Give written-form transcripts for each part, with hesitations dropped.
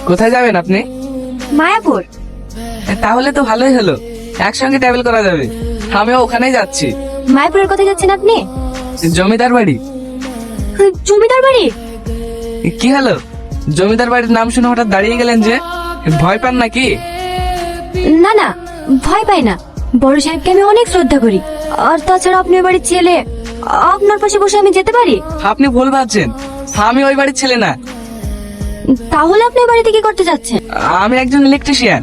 কোথায় যাবেন আপনি? মায়াপুর। তাহলে তো ভালোই হলো, একসঙ্গে ট্রাভেল করা যাবে। আমিও ওখানেই যাচ্ছি। মায়াপুরের কোথায় যাচ্ছেন আপনি? জমিদার বাড়ি। জমিদার বাড়ি? কি হলো, জমিদার বাড়ির নাম শুনে হঠাৎ দাঁড়িয়ে গেলেন যে? ভয় পান নাকি? না না, ভয় পাই না। বড় সাহেবকে আমি অনেক শ্রদ্ধা করি। আর তাছাড়া আপনি ওই বাড়ির ছেলে, আপনার পাশে বসে আমি যেতে পারি? আপনি ভুল ভাবছেন, আমি ওই বাড়ির ছেলে না। তাহলে আপনি ওই বাড়িতে কি করতে যাচ্ছেন? আমি একজন ইলেকট্রিশিয়ান।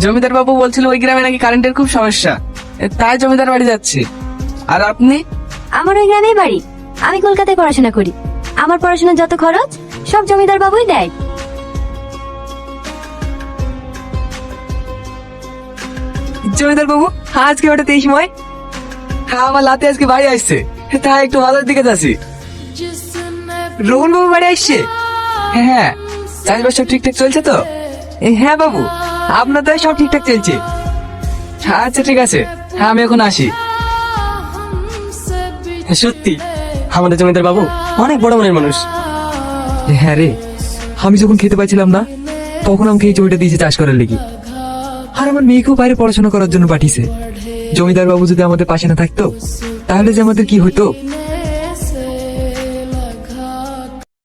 জমিদার বাবু বলছিল ওই গ্রামে নাকি কারেন্টের খুব সমস্যা, তাই জমিদার বাড়ি যাচ্ছি। আর আপনি? আমার ওই গ্রামেই বাড়ি। আমি কলকাতায় পড়াশোনা করি। আমার পড়াশোনার যত খরচ সব জমিদার বাবুই দেয়। জমিদার বাবু আজকে হঠাৎ এই সময়? আমার লাতে আজকে বাড়ি আসছে, তাই একটু বাজার দিকে যাচ্ছি। রোহন বাবু বাড়ি আসছে? হ্যাঁ। চাষবাস সব ঠিকঠাক চলছে তো? হ্যাঁ বাবু, আপনার তো সব ঠিকঠাক চলছে। আচ্ছা ঠিক আছে, আমি এখন আসি। সত্যি আমাদের জমিদার বাবু অনেক বড় মনের মানুষ। হ্যাঁ রে, আমি যখন খেতে পাচ্ছিলাম না তখন আমাকে এই জমিটা দিয়েছে চাষ করার লেগে। আর আমার মেয়েকেও বাইরে পড়াশোনা করার জন্য পাঠিয়েছে। জমিদার বাবু যদি আমাদের পাশে না থাকতো তাহলে যে আমাদের কি হতো